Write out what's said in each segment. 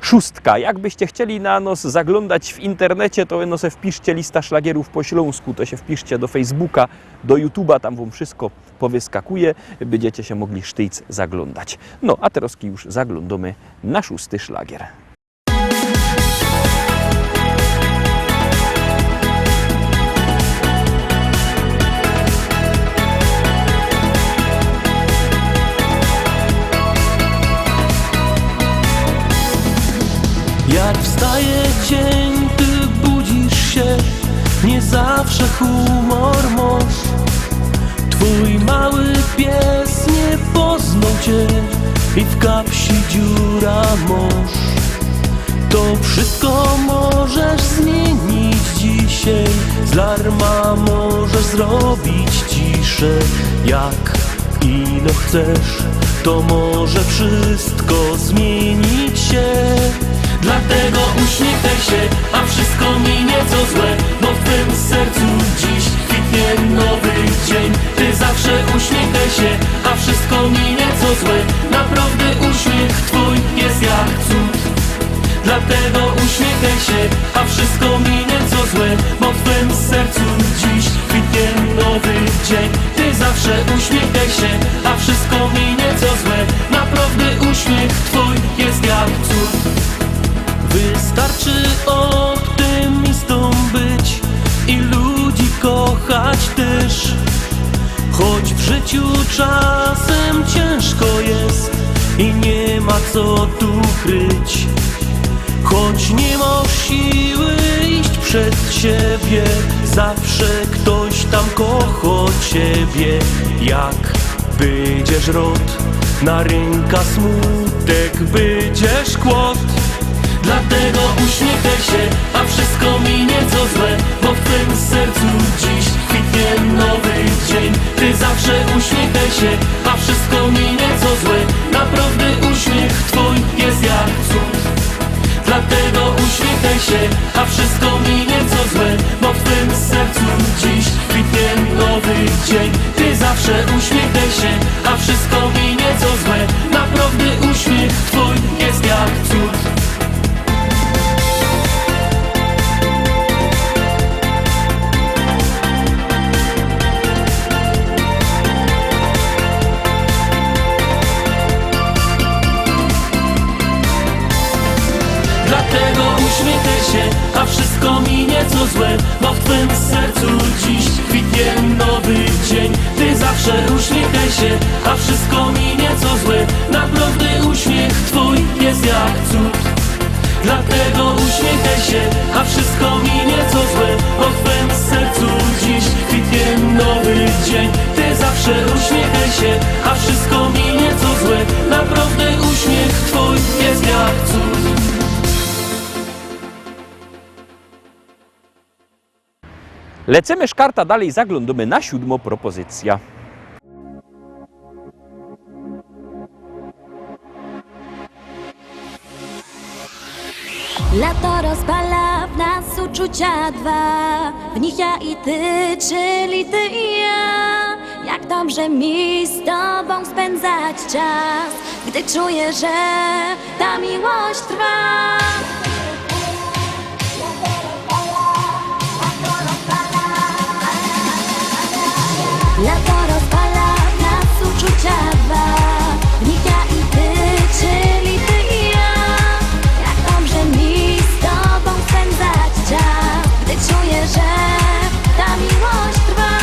szóstka. Jakbyście chcieli na nos zaglądać w internecie, to no se wpiszcie lista szlagierów po śląsku, to się wpiszcie do Facebooka, do YouTube'a, tam wam wszystko powyskakuje, będziecie się mogli sztyc zaglądać. No, a teraz już zaglądamy na szósty szlagier. Jak wstaje dzień, ty budzisz się, nie zawsze humor masz. Twój mały pies nie poznał cię i w kapsi dziura masz. To wszystko możesz zmienić dzisiaj, z larma możesz zrobić ciszę. Jak ino chcesz, to może wszystko zmienić się. Dlatego uśmiechaj się, a wszystko minie co złe, bo w twym sercu dziś kwitnie nowy dzień. Ty zawsze uśmiechaj się, a wszystko minie co złe, naprawdę uśmiech twój jest jak cud. Dlatego uśmiechaj się, a wszystko minie co złe, bo w twym sercu dziś kwitnie nowy dzień. Ty zawsze uśmiechaj się, a wszystko minie co złe, naprawdę uśmiech twój jest jak cud. Wystarczy optymistą być i ludzi kochać też. Choć w życiu czasem ciężko jest i nie ma co tu kryć. Choć nie masz siły iść przed siebie, zawsze ktoś tam kocha ciebie. Jak będziesz rod, na ręka smutek będziesz kłod. Dlatego uśmiechaj się, a wszystko minie co złe, bo w twym sercu dziś kwitnie nowy dzień. Ty zawsze uśmiechaj się, a wszystko minie co złe, naprawdę uśmiech twój jest jak cud. Dlatego uśmiechaj się, a wszystko minie co złe, bo w twym sercu dziś kwitnie nowy dzień. Ty zawsze uśmiechaj się, a wszystko minie co złe, naprawdę uśmiech twój jest jak cud. Dlatego uśmiechaj się, a wszystko minie co złe, bo w twym sercu dziś kwitnie nowy dzień. Ty zawsze uśmiechaj się, a wszystko minie co złe, naprawdę uśmiech twój jest jak cud. Dlatego uśmiechaj się, a wszystko minie co złe, bo w twym sercu dziś kwitnie nowy dzień. Ty zawsze uśmiechaj się, a wszystko minie co złe, naprawdę uśmiech twój jest jak cud. Lecimy szkarta dalej, zaglądamy na siódmą propozycja. Lato rozpala w nas uczucia dwa, w nich ja i ty, czyli ty i ja. Jak dobrze mi z tobą spędzać czas, gdy czuję, że ta miłość trwa. Lato rozpala w nas uczucia dwa, w nich ja i ty, czyli ty i ja. Jak dobrze mi z tobą spędzać czas, gdy czuję, że ta miłość trwa.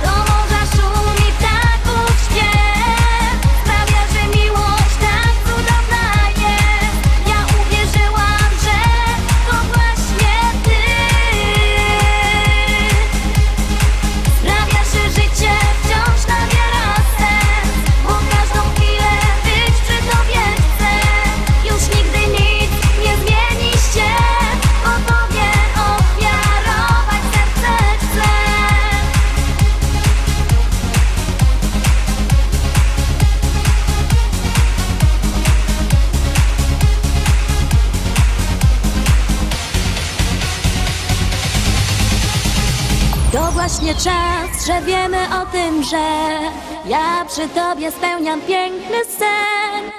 Do morza szumi ptaków śpiew, sprawia, że miłość tak cudowna jest. Ja uwierzyłam, że to właśnie ty. Sprawia, że życie wciąż nabiera sens, bo każdą chwilę być przy tobie chcę. Już nigdy nic nie zmieni się, bo tobie ofiarować serce chcę. To właśnie czas, że wiemy o tym, że ja przy tobie spełniam piękny sen.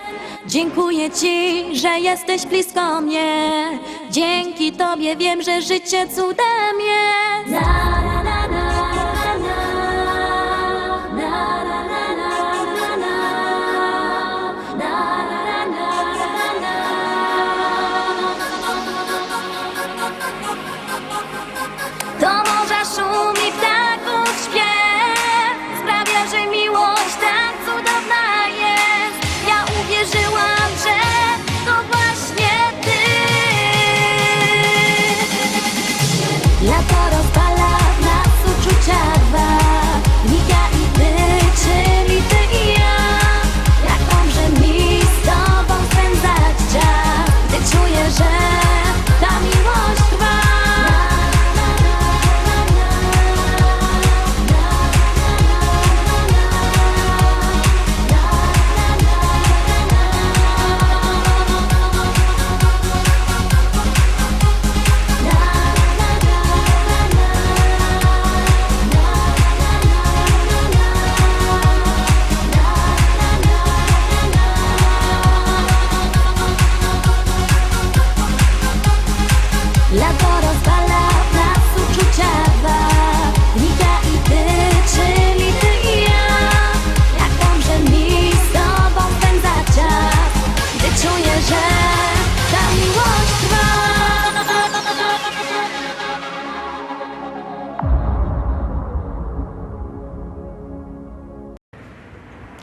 Dziękuję Ci, że jesteś blisko mnie. Dzięki Tobie wiem, że życie cudem jest. Na, na, na, na, na, na, na, na, na, na, na, na. Do morza szum i ptaków śpiew sprawia, że miłość tak cudowna jest. Ja uwierzyłam, że to właśnie Ty. Lato rozpala w nas uczucia dwa. Ja i Ty, czyli Ty i ja. Jak dobrze mi z Tobą spędzać czas, gdy czuję, że ta miłość trwa. Lato rozpala w nas uczucia dwa. Ja i Ty, czyli Ty i ja. Jak dobrze mi z Tobą spędzać czas, gdy czuję, że ta miłość trwa.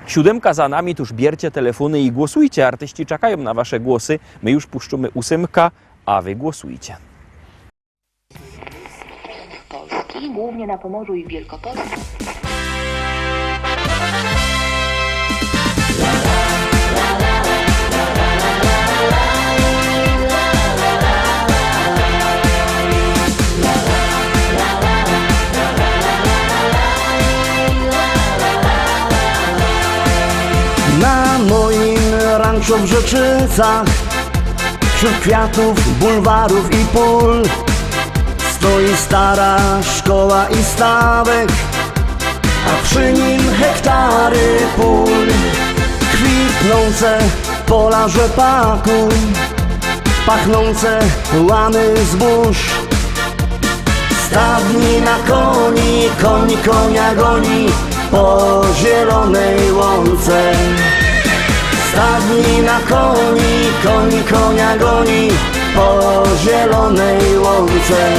Siódemka za nami, tuż bierzcie telefony i głosujcie. Artyści czekają na wasze głosy. My już puszczymy ósemka, a wy głosujcie. Polski, głównie na Pomorzu i w Wielkopolsce. Na moim ranczu w Rzeczycach, wśród kwiatów, bulwarów i pól, stoi stara szkoła i stawek, a przy nim hektary pól. Kwitnące pola rzepaku, pachnące łany zbóż. Stadni na koni, koń konia goni po zielonej łące. Stadni na koni, koń konia goni po zielonej łące.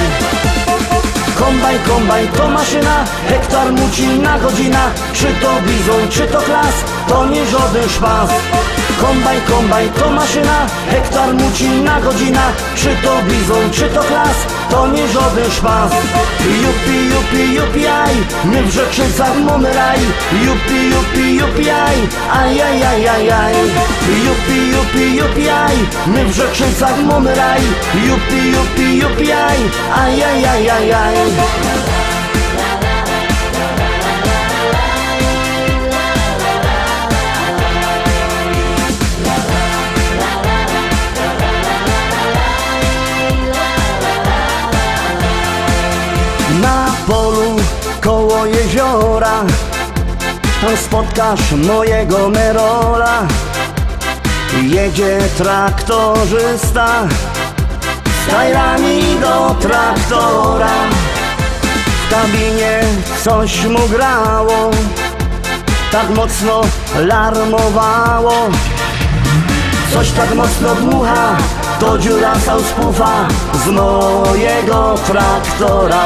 Kombajn, kombajn to maszyna, hektar muci na godzina. Czy to bizon, czy to klas, to nie żaden szpas. Kombajn, kombajn to maszyna, hektar muci na godzina. Czy to bizon, czy to klas, to nie żaden szpas. Jupi, jupi, jupi, aj, my w Rzeczycach mamy raj. Jupi, jupi, jupi, aj, aj, aj, aj, aj, aj. Jupi, jupi, jupi, aj, my w Rzeczycach mamy raj. Jupi, jupi, jupi, aj, aj, aj, aj, aj, aj. Na polu koło jeziora tam spotkasz mojego Merola. Jedzie traktorzysta z tajrami do traktora. W kabinie coś mu grało, tak mocno larmowało. Coś tak mocno dmucha, to dziura sauspufa z mojego traktora.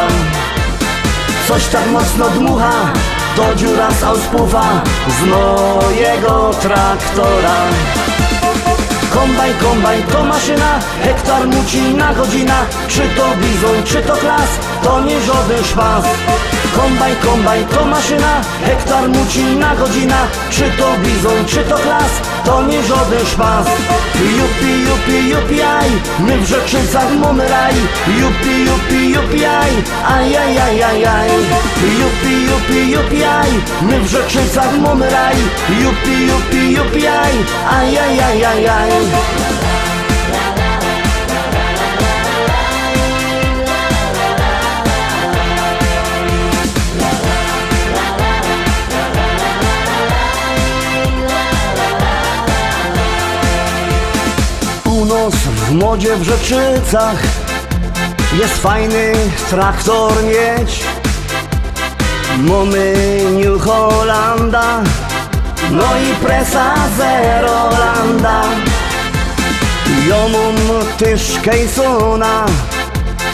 Coś tak mocno dmucha, to dziura sauspufa z mojego traktora. Kombajn, kombajn to maszyna, hektar muci na godzina. Czy to bizon, czy to klas, to nie żaden szpas. Kombajn, kombajn to maszyna, hektar muci na godzina. Czy to bizon, czy to klas, to nie żaden szpas. Jupi, jupi, jupi, aj, my w Rzeczycach mamy raj. Jupi, jupi, jupi, aj, aj, aj, aj, aj, aj. Jupi, jupi, jupi, aj, my w Rzeczycach mamy raj. Jupi, jupi, jupi, aj, aj, aj, aj, aj, aj. nos w modzie w Rzeczycach. Jest fajny traktor mieć. Mamy New Hollanda, no i presa zero landa. Ja mam też Kejsona,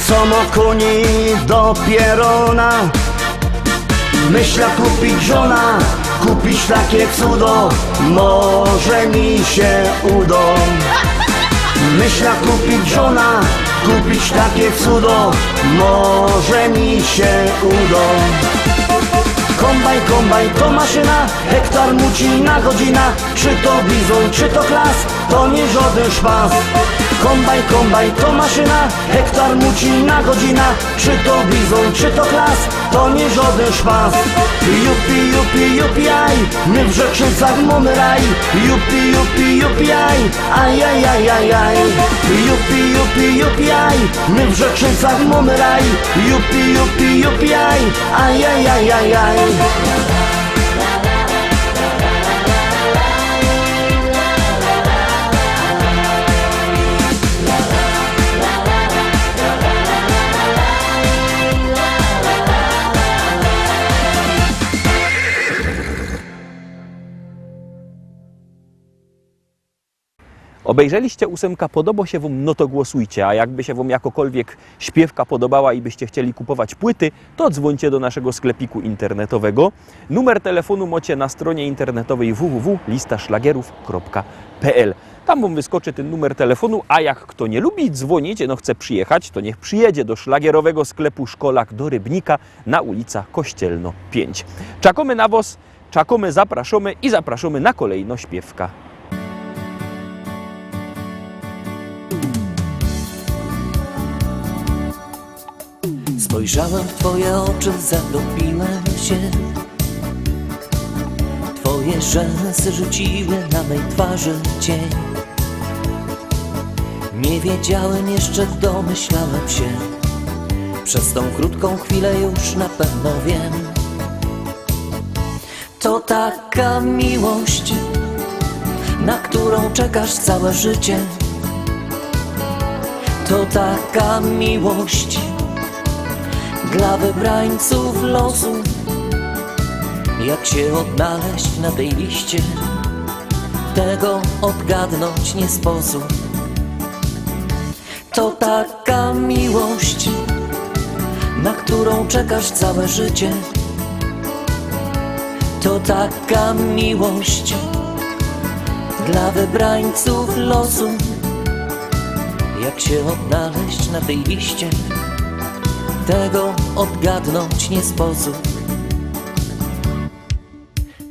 co ma koni do pierona. Myślę kupić żona, kupić takie cudo, może mi się uda. Myślę kupić żona, kupić takie cudo, może mi się uda. Kombaj, kombaj, to maszyna, hektar muci na godzina. Czy to bizon, czy to klas, to nie żaden szpas. Kombaj, kombaj, to maszyna, hektar muci na godzina. Czy to bizon, czy to klas, to nie żaden szpas. Jupi, jupi, jupi, aj, my w Rzeczycach mamy raj. Jupi, jupi, jupi, aj, aj, aj, aj, aj, aj. Jupi, jupi, jupi, aj, my w Rzeczycach mamy raj. Jupi, jupi, jupi, aj, aj, aj, aj, aj, aj. Obejrzeliście ósemka, podoba się Wam, no to głosujcie, a jakby się Wam jakokolwiek śpiewka podobała i byście chcieli kupować płyty, to dzwońcie do naszego sklepiku internetowego. Numer telefonu macie na stronie internetowej www.listaszlagierów.pl. Tam Wam wyskoczy ten numer telefonu, a jak kto nie lubi dzwonić, no chce przyjechać, to niech przyjedzie do szlagierowego sklepu Szkolak do Rybnika na ulica Kościelno 5. Czekamy na Was, czekamy, zapraszamy i zapraszamy na kolejną śpiewka. Spojrzałem w Twoje oczy, zatopiłem się. Twoje rzęsy rzuciły na mej twarzy cień. Nie wiedziałem jeszcze, domyślałem się. Przez tą krótką chwilę już na pewno wiem. To taka miłość, na którą czekasz całe życie. To taka miłość dla wybrańców losu. Jak się odnaleźć na tej liście, tego odgadnąć nie sposób. To taka miłość, na którą czekasz całe życie. To taka miłość dla wybrańców losu. Jak się odnaleźć na tej liście, tego odgadnąć nie sposób.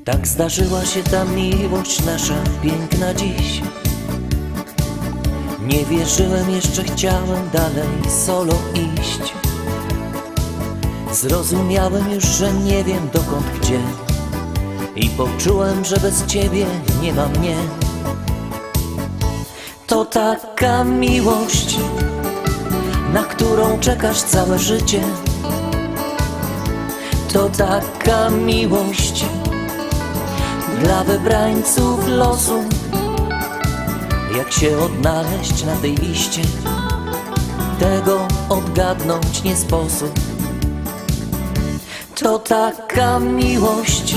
Tak zdarzyła się ta miłość nasza piękna dziś. Nie wierzyłem jeszcze, chciałem dalej solo iść. Zrozumiałem już, że nie wiem dokąd gdzie. I poczułem, że bez Ciebie nie ma mnie. To taka miłość, na którą czekasz całe życie. To taka miłość dla wybrańców losu. Jak się odnaleźć na tej liście, tego odgadnąć nie sposób. To taka miłość,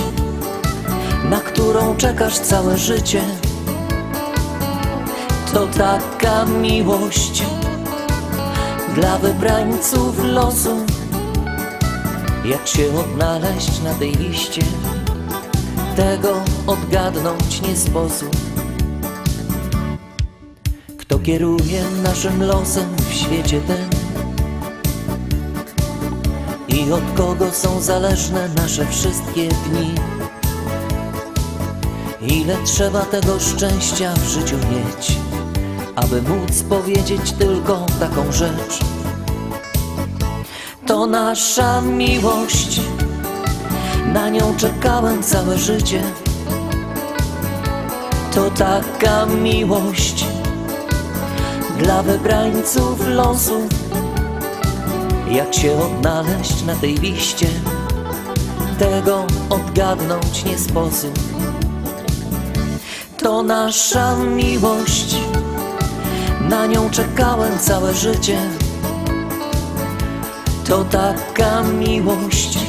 na którą czekasz całe życie. To taka miłość dla wybrańców losu. Jak się odnaleźć na tej liście, tego odgadnąć nie sposób. Kto kieruje naszym losem w świecie tym i od kogo są zależne nasze wszystkie dni? Ile trzeba tego szczęścia w życiu mieć, aby móc powiedzieć tylko taką rzecz. To nasza miłość, na nią czekałem całe życie. To taka miłość dla wybrańców losu. Jak się odnaleźć na tej liście, tego odgadnąć nie sposób. To nasza miłość, na nią czekałem całe życie. To taka miłość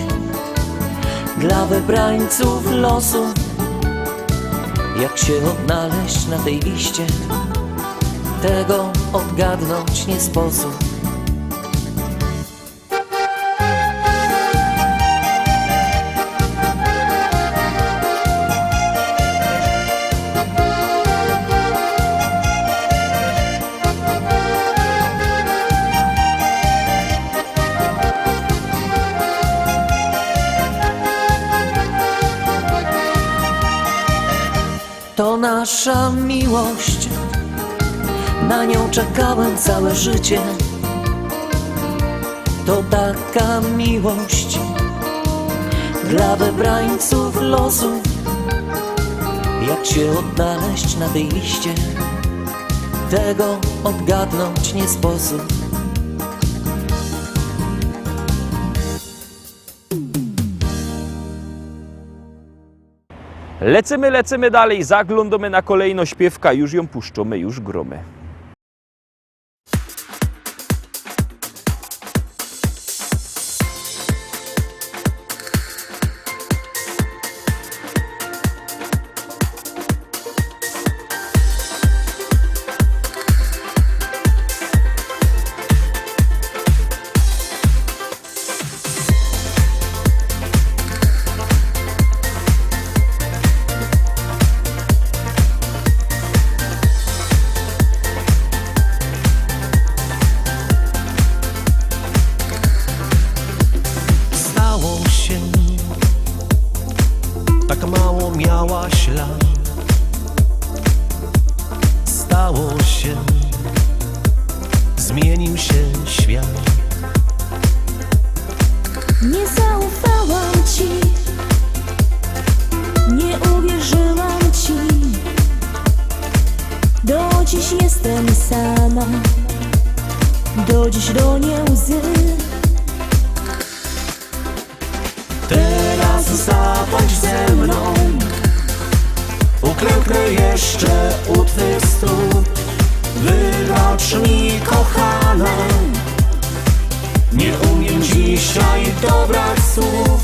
dla wybrańców losu. Jak się odnaleźć na tej liście, tego odgadnąć nie sposób. To nasza miłość, na nią czekałem całe życie. To taka miłość dla wybrańców losu. Jak się odnaleźć na tej liście, tego odgadnąć nie sposób. Lecimy dalej, zaglądamy na kolejno śpiewka, już ją puszczamy, już gromy. Tak mało miałaś lat, stało się, zmienił się świat. Nie zaufałam ci, nie uwierzyłam ci. Do dziś jestem sama, do dziś ronię łzy. Teraz zatańcz ze mną, uklęknę jeszcze u twych stóp. Wybacz mi, kochana, nie umiem dzisiaj dobrać słów.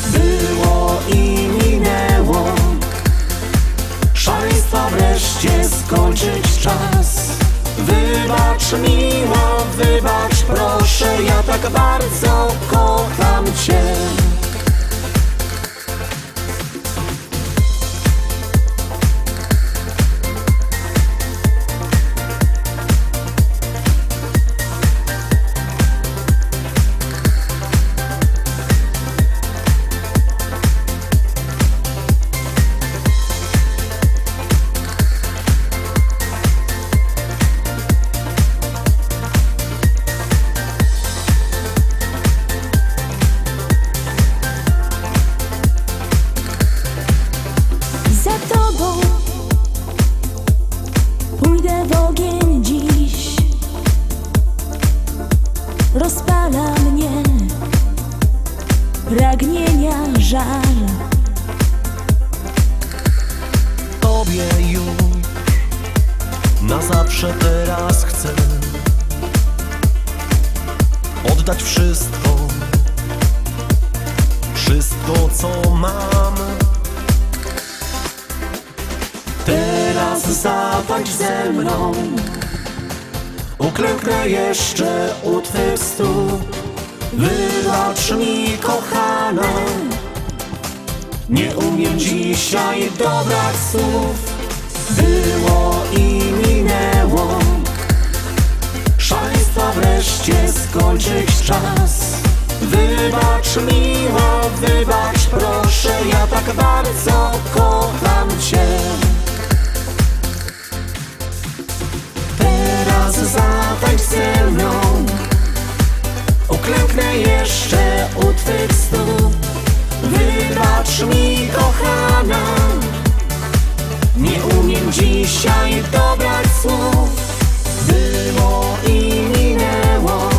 Było i minęło, szaleństwa wreszcie skończyć czas. Wybacz miła, wybacz proszę, ja tak bardzo kocham cię. Za tobą pójdę w ogień dziś. Rozpala mnie pragnienia żal. Tobie już na zawsze teraz chcę oddać wszystko, wszystko co mam. Teraz zatańcz ze mną, uklęknę jeszcze u twych stóp. Wybacz mi, kochana, nie umiem dzisiaj dobrać słów. Było i minęło, szaleństwa wreszcie skończyć czas. Wybacz miła, wybacz proszę, ja tak bardzo kocham cię. Teraz zatańcz ze mną, uklęknę jeszcze u twych stóp. Wybacz mi, kochana, nie umiem dzisiaj dobrać słów. Było i minęło,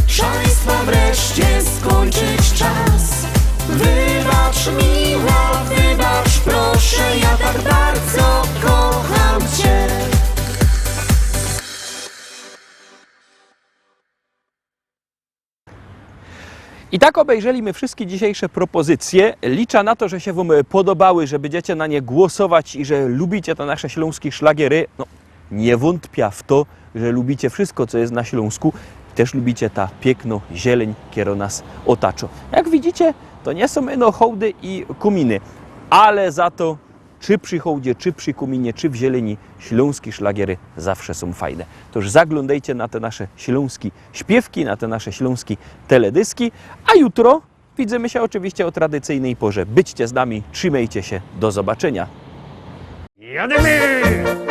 szaleństwa wreszcie skończyć czas. Wybacz miła, wybacz proszę, ja tak bardzo kocham cię. I tak obejrzeliśmy wszystkie dzisiejsze propozycje. Liczę na to, że się Wam podobały, że będziecie na nie głosować i że lubicie te nasze śląskie szlagiery. No, nie wątpię w to, że lubicie wszystko, co jest na Śląsku. Też lubicie ta piękną zieleń, która nas otacza. Jak widzicie, to nie są ino hołdy i kuminy, ale za to czy przy hołdzie, czy przy kuminie, czy w zieleni śląskie szlagiery zawsze są fajne. To już zaglądajcie na te nasze śląskie śpiewki, na te nasze śląskie teledyski, a jutro widzimy się oczywiście o tradycyjnej porze. Byćcie z nami, trzymajcie się, do zobaczenia. Jademy!